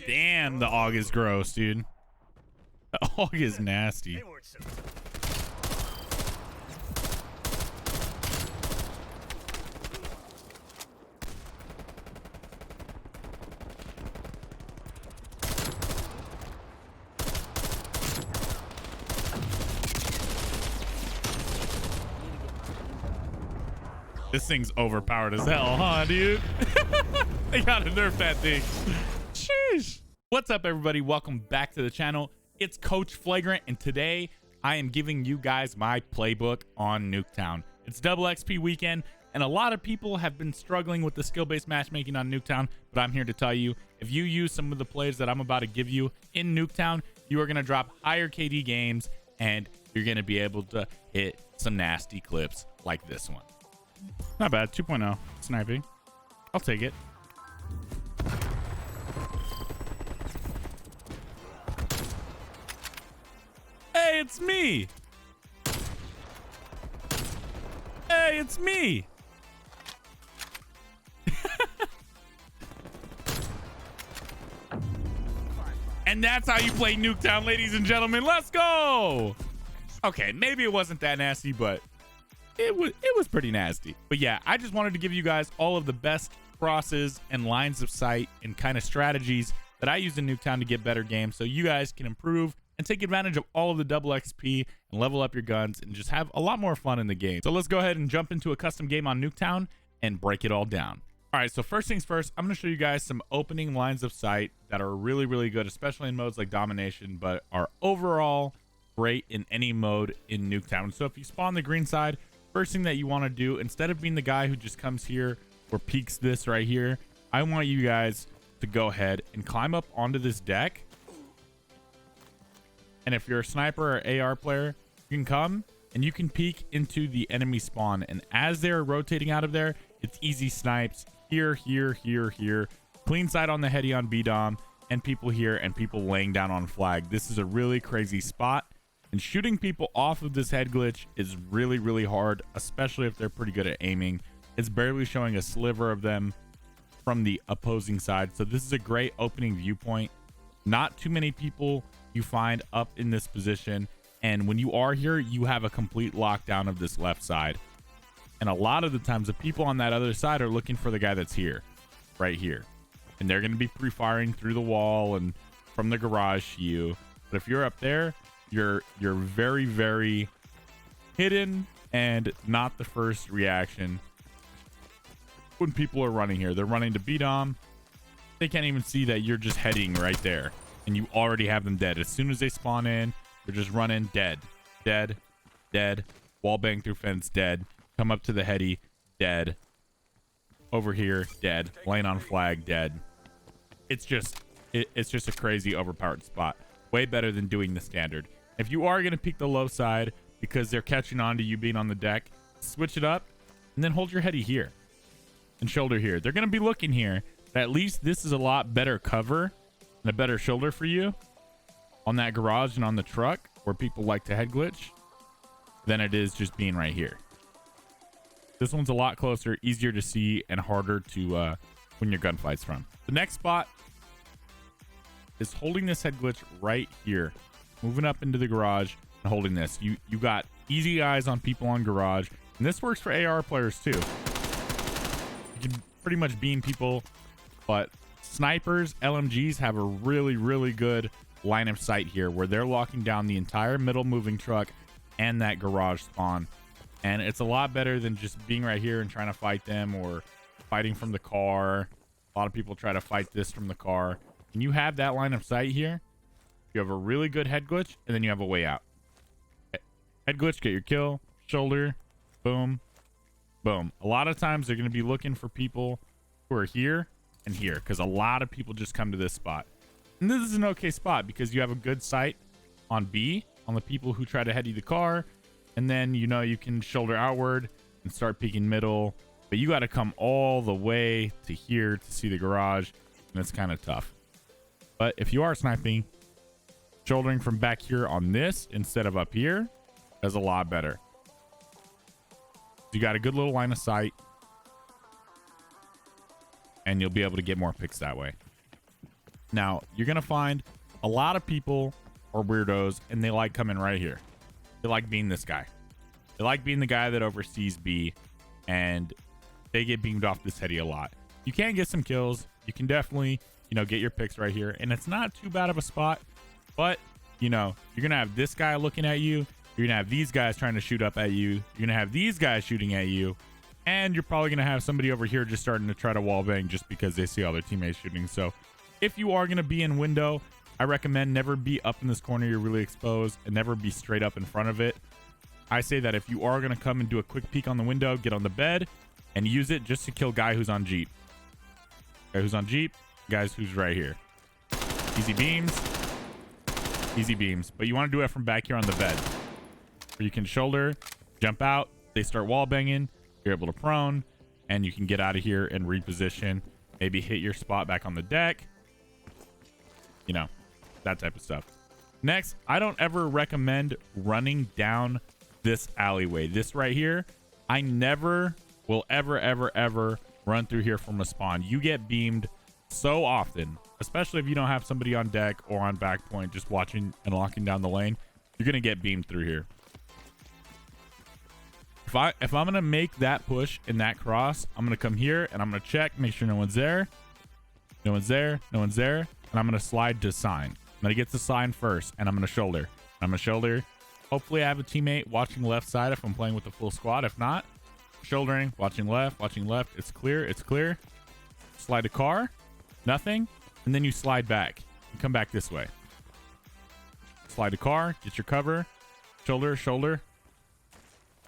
Damn, the AUG is gross, dude. The AUG is nasty. This thing's overpowered as hell, huh, dude? They gotta nerf that thing. Sheesh. What's up, everybody? Welcome back to the channel. It's Coach Flagrant, and today I am giving you guys my playbook on NukeTown. It's double XP weekend, and a lot of people have been struggling with the skill-based matchmaking on NukeTown, but I'm here to tell you, if you use some of the plays that I'm about to give you in NukeTown, you are gonna drop higher KD games, and you're gonna be able to hit some nasty clips like this one. Not bad. 2.0 sniping. I'll take it. Hey, it's me. Hey, it's me. And that's how you play NukeTown, ladies and gentlemen. Let's go. Okay, maybe it wasn't that nasty, but it was pretty nasty. But yeah, I just wanted to give you guys all of the best crosses and lines of sight and kind of strategies that I use in NukeTown to get better games, so you guys can improve and take advantage of all of the double XP and level up your guns and just have a lot more fun in the game. So let's go ahead and jump into a custom game on NukeTown and break it all down. All right, so first things first, I'm going to show you guys some opening lines of sight that are really, really good, especially in modes like Domination, but are overall great in any mode in NukeTown. So if you spawn the green side, first thing that you want to do, instead of being the guy who just comes here or peeks this right here, I want you guys to go ahead and climb up onto this deck. And if you're a sniper or AR player, you can come and you can peek into the enemy spawn. And as they're rotating out of there, it's easy snipes here, here, here, here. Clean side on the heady on B-Dom, and people here and people laying down on flag. This is a really crazy spot. And shooting people off of this head glitch is really, really hard, especially if they're pretty good at aiming. It's barely showing a sliver of them from the opposing side. So this is a great opening viewpoint. Not too many people you find up in this position. And when you are here, you have a complete lockdown of this left side. And a lot of the times, the people on that other side are looking for the guy that's here, right here. And they're going to be pre-firing through the wall and from the garage to you. But if you're up there, you're very, very hidden and not the first reaction when people are running here. They're running to B-Dom. They can't even see that you're just heading right there, and you already have them dead. As soon as they spawn in, they're just running dead, dead, dead. Wall bang through fence, dead. Come up to the heady, dead. Over here, dead. Laying on flag, dead. It's just a crazy overpowered spot. Way better than doing the standard. If you are going to peek the low side because they're catching on to you being on the deck, switch it up and then hold your heady here and shoulder here. They're going to be looking here. But at least this is a lot better cover and a better shoulder for you on that garage and on the truck where people like to head glitch than it is just being right here. This one's a lot closer, easier to see, and harder to win your gunfights from. The next spot is holding this head glitch right here, moving up into the garage and holding this. You got easy eyes on people on garage, and this works for AR players too. You can pretty much beam people, but snipers, LMGs have a really, really good line of sight here where they're locking down the entire middle moving truck and that garage spawn. And it's a lot better than just being right here and trying to fight them or fighting from the car. A lot of people try to fight this from the car. When you have that line of sight here, you have a really good head glitch, and then you have a way out. Head glitch, get your kill, shoulder, boom, boom. A lot of times they're going to be looking for people who are here and here, because a lot of people just come to this spot. And this is an okay spot because you have a good sight on B, on the people who try to heady the car, and then you can shoulder outward and start peeking middle. But you got to come all the way to here to see the garage, and it's kind of tough. But if you are sniping, shouldering from back here on this instead of up here is a lot better. You got a good little line of sight, and you'll be able to get more picks that way. Now, you're going to find a lot of people are weirdos, and they like coming right here. They like being this guy. They like being the guy that oversees B, and they get beamed off this heady a lot. You can get some kills. You can definitely, you know, get your picks right here, and it's not too bad of a spot. But, you know, you're going to have this guy looking at you. You're going to have these guys trying to shoot up at you. You're going to have these guys shooting at you. And you're probably going to have somebody over here just starting to try to wall bang just because they see all their teammates shooting. So if you are going to be in window, I recommend never be up in this corner. You're really exposed, and never be straight up in front of it. I say that if you are going to come and do a quick peek on the window, get on the bed and use it just to kill guy who's on Jeep. Guy who's on Jeep, guys who's right here. Easy beams. Easy beams. But you want to do it from back here on the bed, where you can shoulder, jump out. They start wall banging. You're able to prone, and you can get out of here and reposition. Maybe hit your spot back on the deck. You know, that type of stuff. Next, I don't ever recommend running down this alleyway. This right here, I never will ever run through here from a spawn. You get beamed so often, especially if you don't have somebody on deck or on back point just watching and locking down the lane. You're gonna get beamed through here. If I'm gonna make that push in that cross, I'm gonna come here and I'm gonna check, make sure no one's there. No one's there, no one's there. And I'm gonna slide to sign. I'm gonna get to sign first, and I'm gonna shoulder. I'm gonna shoulder. Hopefully I have a teammate watching left side if I'm playing with a full squad. If not, shouldering, watching left. It's clear, it's clear. Slide to car, nothing. And then you slide back. You come back this way. Slide to car, get your cover. Shoulder.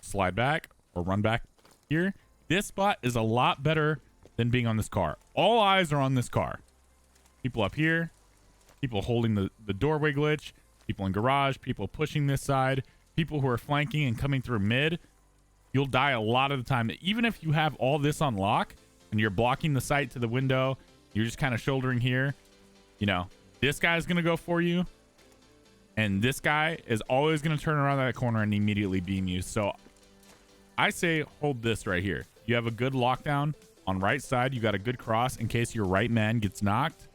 Slide back or run back here. This spot is a lot better than being on this car. All eyes are on this car. People up here, people holding the doorway glitch, people in garage, people pushing this side, people who are flanking and coming through mid. You'll die a lot of the time. Even if you have all this on lock and you're blocking the sight to the window, you're just kind of shouldering here. You know, this guy's going to go for you. And this guy is always going to turn around that corner and immediately beam you. So I say hold this right here. You have a good lockdown on right side. You got a good cross in case your right man gets knocked.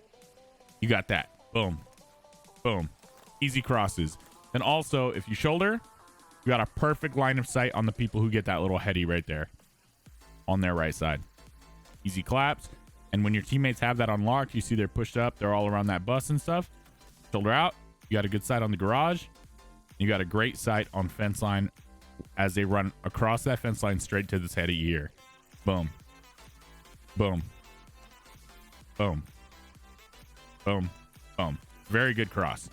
You got that. Boom. Boom. Easy crosses. And also, if you shoulder, you got a perfect line of sight on the people who get that little heady right there on their right side. Easy claps. And when your teammates have that unlocked, you see they're pushed up. They're all around that bus and stuff. Shoulder out. You got a good sight on the garage. You got a great sight on fence line as they run across that fence line straight to this heady here. Boom. Boom. Boom. Boom. Boom. Very good cross.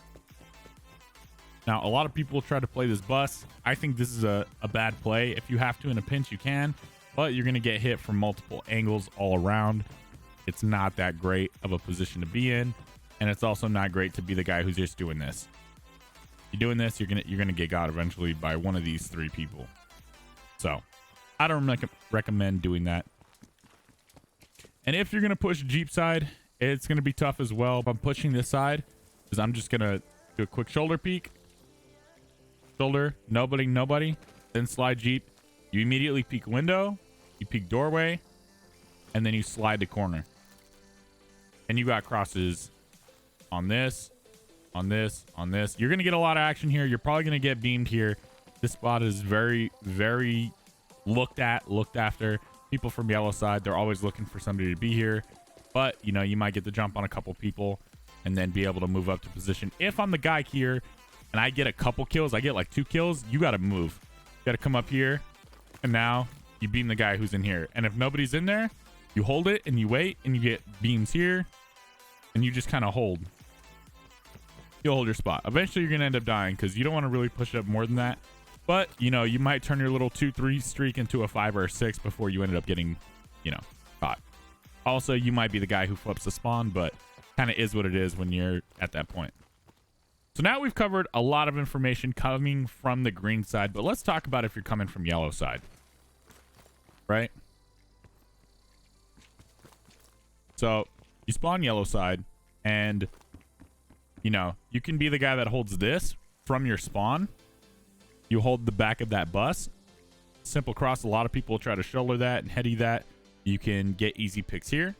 Now, a lot of people try to play this bus. I think this is a bad play. If you have to in a pinch, you can. But you're going to get hit from multiple angles all around. It's not that great of a position to be in. And it's also not great to be the guy who's just doing this. You're doing this, you're gonna get got eventually by one of these three people. So I don't recommend doing that. And if you're gonna push Jeep side, it's gonna be tough as well. If I'm pushing this side, because I'm just gonna do a quick shoulder peek. Shoulder, nobody. Then slide Jeep. You immediately peek window, you peek doorway, and then you slide the corner. And you got crosses on this, on this. You're going to get a lot of action here. You're probably going to get beamed here. This spot is very, very looked after. People from yellow side, they're always looking for somebody to be here. But, you know, you might get the jump on a couple people and then be able to move up to position. If I'm the guy here and I get a couple kills, I get like 2 kills, you got to move. You got to come up here, and now you beam the guy who's in here. And if nobody's in there, you hold it and you wait and you get beams here and you just kind of hold. You'll hold your spot. Eventually you're going to end up dying because you don't want to really push up more than that. But, you know, you might turn your little 2-3 streak into a 5 or a 6 before you ended up getting, you know, caught. Also, you might be the guy who flips the spawn, but kind of is what it is when you're at that point. So now we've covered a lot of information coming from the green side, but let's talk about if you're coming from yellow side. Right? So you spawn yellow side and, you know, you can be the guy that holds this from your spawn. You hold the back of that bus. Simple cross. A lot of people try to shoulder that and heady that. You can get easy picks here.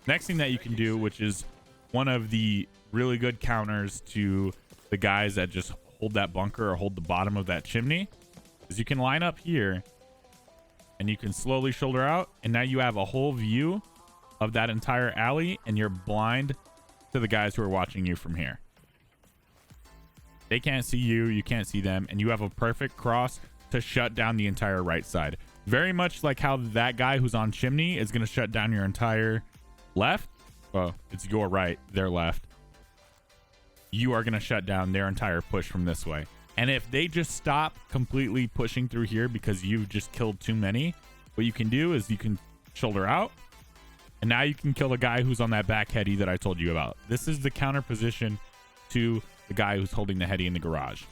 Next thing that you can do, which is one of the really good counters to the guys that just hold that bunker or hold the bottom of that chimney, is you can line up here and you can slowly shoulder out, and now you have a whole view of that entire alley, and you're blind to the guys who are watching you from here. They can't see you, you can't see them, and you have a perfect cross to shut down the entire right side. Very much like how that guy who's on chimney is going to shut down your entire left. Well, it's your right, their left. You are going to shut down their entire push from this way. And if they just stop completely pushing through here because you've just killed too many, what you can do is you can shoulder out, and now you can kill the guy who's on that back heady that I told you about. This is the counter position to the guy who's holding the heady in the garage.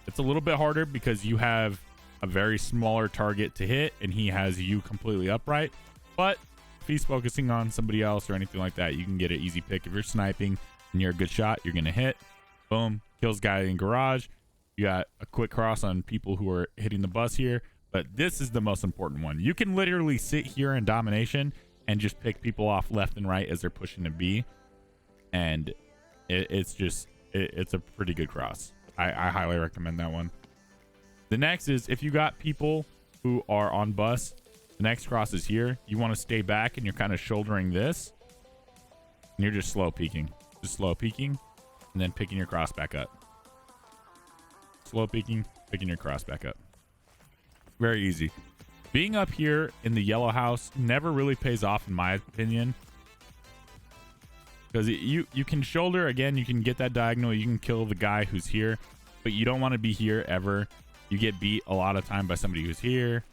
It's a little bit harder because you have a very smaller target to hit and he has you completely upright. But if he's focusing on somebody else or anything like that, you can get an easy pick. If you're sniping and you're a good shot, you're going to hit. Boom. Kills guy in garage. You got a quick cross on people who are hitting the bus here. But this is the most important one. You can literally sit here in domination and just pick people off left and right as they're pushing to B. And it's a pretty good cross. I highly recommend that one. The next is if you got people who are on bus, the next cross is here. You want to stay back and you're kind of shouldering this. And you're just slow peeking. Just slow peeking and then picking your cross back up. Slow peeking, picking your cross back up. Very easy. Being up here in the yellow house never really pays off in my opinion. Because you can shoulder, again, you can get that diagonal, you can kill the guy who's here, but you don't want to be here ever. You get beat a lot of time by somebody who's here,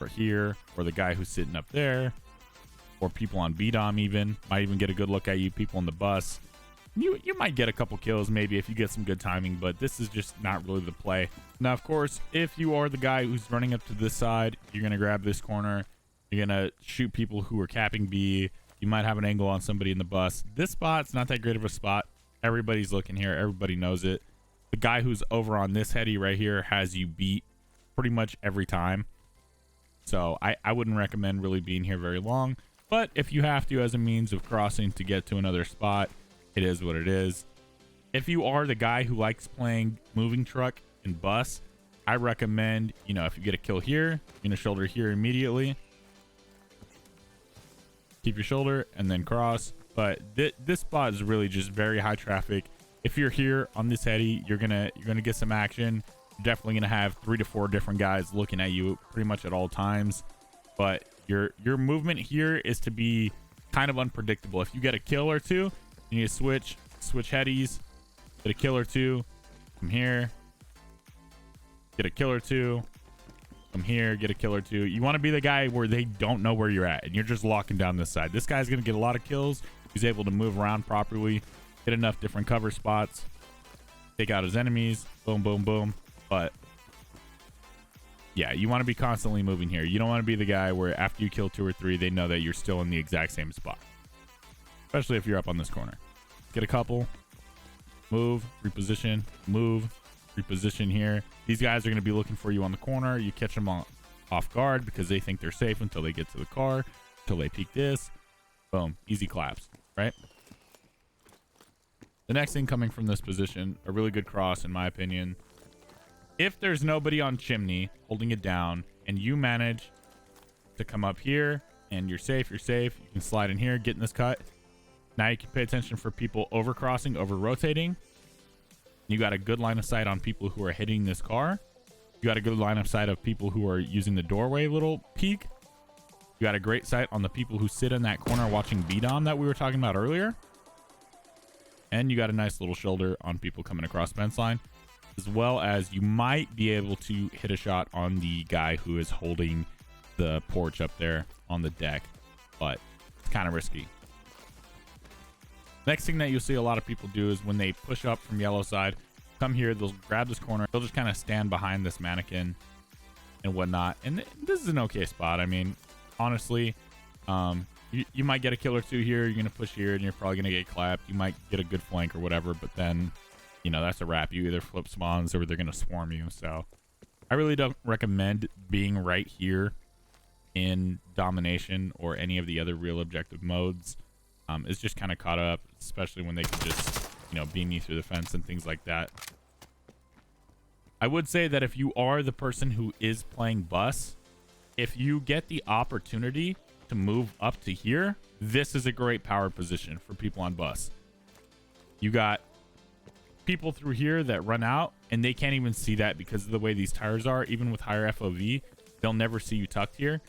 or the guy who's sitting up there, or people on B-Dom even. Might even get a good look at you, people on the bus. You might get a couple kills maybe if you get some good timing, but this is just not really the play. Now, of course, if you are the guy who's running up to this side, you're going to grab this corner. You're going to shoot people who are capping B. You might have an angle on somebody in the bus. This spot's not that great of a spot. Everybody's looking here. Everybody knows it. The guy who's over on this heady right here has you beat pretty much every time. So I wouldn't recommend really being here very long. But if you have to as a means of crossing to get to another spot, it is what it is. If you are the guy who likes playing moving truck and bus, I recommend, if you get a kill here, you're going to shoulder here immediately. Keep your shoulder and then cross. But this spot is really just very high traffic. If you're here on this heady, you're gonna get some action. You're definitely gonna have 3 to 4 different guys looking at you pretty much at all times. But your movement here is to be kind of unpredictable. If you get a kill or two, you need to switch headies, get a kill or two, come here, get a kill or two. Come here, get a kill or two. You want to be the guy where they don't know where you're at and you're just locking down this side. This guy's going to get a lot of kills. He's able to move around properly, get enough different cover spots, take out his enemies. Boom, boom, boom. But yeah, you want to be constantly moving here. You don't want to be the guy where after you kill 2 or 3, they know that you're still in the exact same spot. Especially if you're up on this corner. Get a couple. Move, reposition, move, reposition here. These guys are going to be looking for you on the corner. You catch them off guard because they think they're safe until they get to the car, until they peek this. Boom. Easy claps, right? The next thing coming from this position, a really good cross in my opinion. If there's nobody on chimney holding it down and you manage to come up here and you're safe, you can slide in here, get in this cut. Now you can pay attention for people over crossing, over rotating. You got a good line of sight on people who are hitting this car. You got a good line of sight of people who are using the doorway little peek. You got a great sight on the people who sit in that corner watching B-Dom that we were talking about earlier. And you got a nice little shoulder on people coming across fence line, as well as you might be able to hit a shot on the guy who is holding the porch up there on the deck, but it's kind of risky. Next thing that you'll see a lot of people do is when they push up from yellow side, come here, they'll grab this corner, they'll just kind of stand behind this mannequin and whatnot. And this is an okay spot. I mean, honestly, you might get a kill or two here. You're going to push here and you're probably going to get clapped. You might get a good flank or whatever, but then, that's a wrap. You either flip spawns or they're going to swarm you. So I really don't recommend being right here in domination or any of the other real objective modes is just kind of caught up, especially when they can just, you know, beam you through the fence and things like that. I would say that if you are the person who is playing bus, if you get the opportunity to move up to here, this is a great power position for people on bus. You got people through here that run out and they can't even see that because of the way these tires are. Even with higher FOV, they'll never see you tucked here.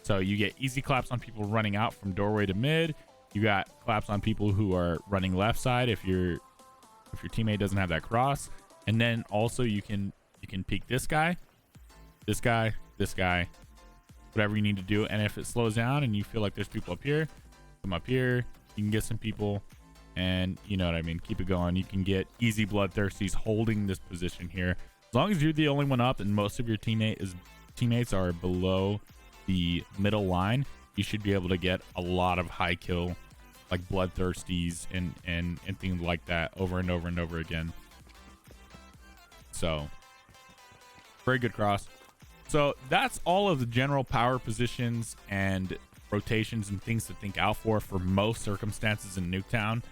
So you get easy claps on people running out from doorway to mid. You got claps on people who are running left side if your teammate doesn't have that cross. And then also you can peek this guy, whatever you need to do. And if it slows down and you feel like there's people up here, come up here. You can get some people, and you know what I mean, keep it going. You can get easy bloodthirsties holding this position here. As long as you're the only one up and most of your teammates are below the middle line, you should be able to get a lot of high kill, like bloodthirsties and things like that over and over and over again. So very good cross. So that's all of the general power positions and rotations and things to think out for most circumstances in NukeTown.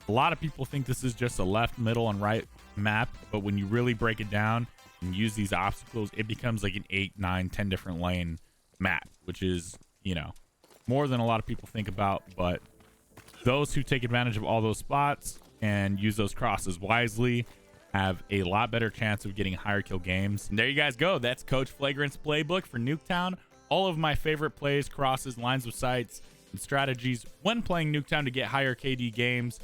A lot of people think this is just a left, middle, and right map, but when you really break it down and use these obstacles, it becomes like an 8, 9, 10 different lane map, which is, you know, more than a lot of people think about. But those who take advantage of all those spots and use those crosses wisely have a lot better chance of getting higher kill games. And there you guys go. That's Coach Flagrant's playbook for NukeTown. All of my favorite plays, crosses, lines of sights, and strategies when playing NukeTown to get higher KD games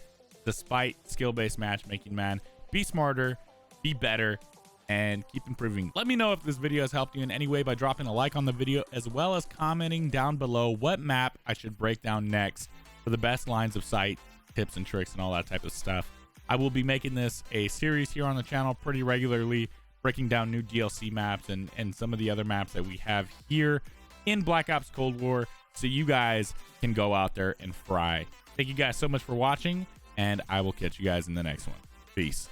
despite skill-based matchmaking, man. Be smarter, be better, and keep improving. Let me know if this video has helped you in any way by dropping a like on the video, as well as commenting down below what map I should break down next for the best lines of sight, tips and tricks, and all that type of stuff. I will be making this a series here on the channel pretty regularly, breaking down new DLC maps and some of the other maps that we have here in Black Ops Cold War, so you guys can go out there and fry. Thank you guys so much for watching, and I will catch you guys in the next one. Peace.